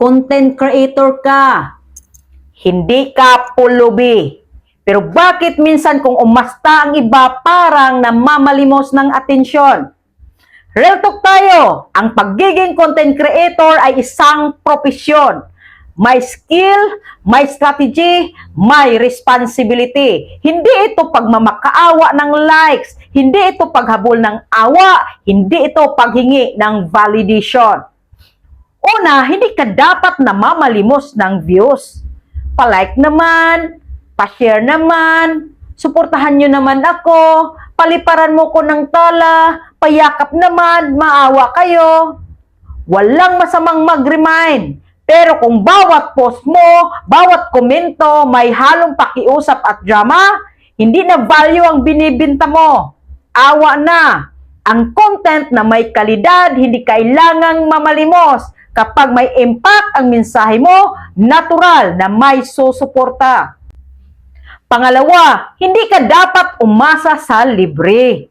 Content creator ka. Hindi ka pulubi. Pero bakit minsan kung umasta ang iba parang namamalimos ng atensyon? Real talk tayo. Ang pagiging content creator ay isang propesyon. May skill, may strategy, may responsibility. Hindi ito pagmamakaawa ng likes. Hindi ito paghabol ng awa. Hindi ito paghingi ng validation. Una, hindi ka dapat namamalimos ng views. Palike naman, pa-share naman, suportahan nyo naman ako, paliparan mo ko ng tala, payakap naman, maawa kayo. Walang masamang mag-remind. Pero kung bawat post mo, bawat komento, may halong pakiusap at drama, hindi na value ang binibinta mo. Awa na. Ang content na may kalidad, hindi kailangang mamalimos. Kapag may impact ang mensahe mo, natural na may susuporta. Pangalawa, hindi ka dapat umasa sa libre.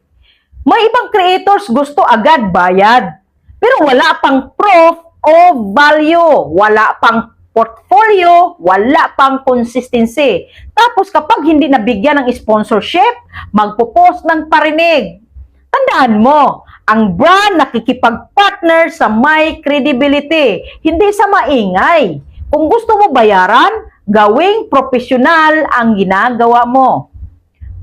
May ibang creators gusto agad bayad, pero wala pang proof o value, wala pang portfolio, wala pang consistency. Tapos kapag hindi nabigyan ng sponsorship, magpo-post ng parinig. Tandaan mo, ang brand nakikipag-partner sa may credibility, hindi sa maingay. Kung gusto mo bayaran, gawing profesional ang ginagawa mo.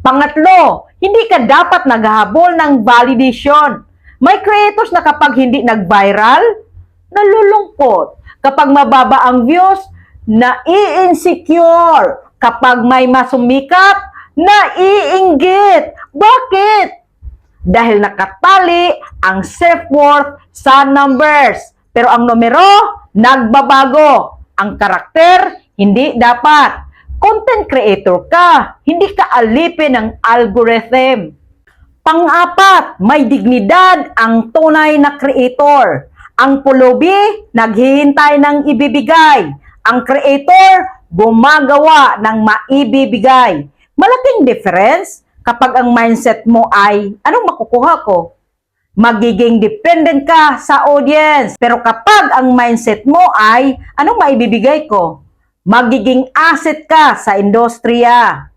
Pangatlo, hindi ka dapat naghahabol ng validation. May creators na kapag hindi nag-viral, nalulungkot. Kapag mababa ang views, nai-insecure. Kapag may masumikat, naiinggit. Bakit? Dahil nakatali ang self-worth sa numbers. Pero ang numero, nagbabago. Ang karakter, hindi dapat. Content creator ka, hindi ka alipin ng algorithm. Pang-apat, may dignidad ang tunay na creator. Ang pulubi, naghihintay ng ibibigay. Ang creator, gumagawa ng maibibigay. Malaking difference kapag ang mindset mo ay, anong makukuha ko? Magiging dependent ka sa audience. Pero kapag ang mindset mo ay, anong maibibigay ko? Magiging asset ka sa industriya.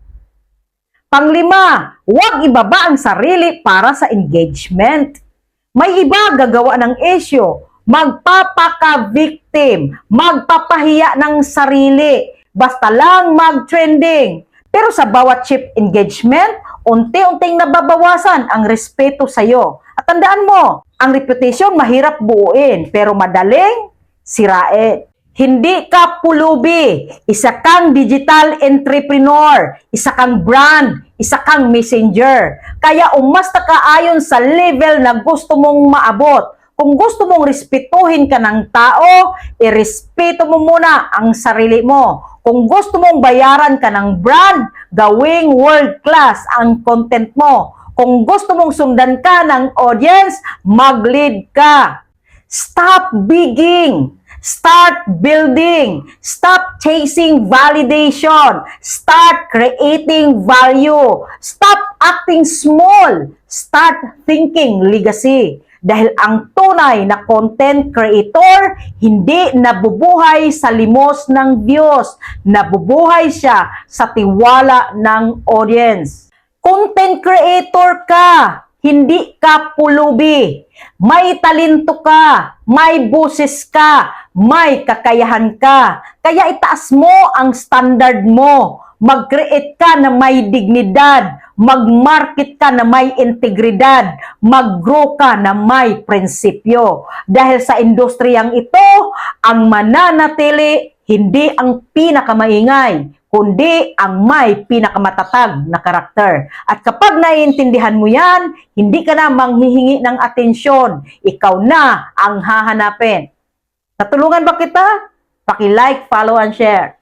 Panglima, huwag ibaba ang sarili para sa engagement. May iba gagawa ng issue, magpapaka-victim, magpapahiya ng sarili, basta lang mag-trending. Pero sa bawat cheap engagement, unti-unting nababawasan ang respeto sa'yo. At tandaan mo, ang reputation mahirap buuin, pero madaling sirain. Hindi ka pulubi, isa kang digital entrepreneur, isa kang brand, isa kang messenger. Kaya umasta ka ayon sa level na gusto mong maabot. Kung gusto mong respetuhin ka ng tao, irespeto mo muna ang sarili mo. Kung gusto mong bayaran ka ng brand, gawing world class ang content mo. Kung gusto mong sundan ka ng audience, mag-lead ka. Stop begging. Start building. Stop chasing validation. Start creating value. Stop acting small. Start thinking legacy. Dahil ang tunay na content creator, hindi nabubuhay sa limos ng views. Nabubuhay siya sa tiwala ng audience. Content creator ka, hindi ka pulubi. May talento ka, may boses ka, may kakayahan ka. Kaya itaas mo ang standard mo. Mag-create ka na may dignidad. Mag-market ka na may integridad. Mag-grow ka na may prinsipyo. Dahil sa industriyang ito, ang mananatili, hindi ang pinakamaingay, kundi ang may pinakamatatag na karakter. At kapag naiintindihan mo yan, hindi ka na manghihingi ng atensyon. Ikaw na ang hahanapin. Natulungan ba kita? Paki-like, follow, and share.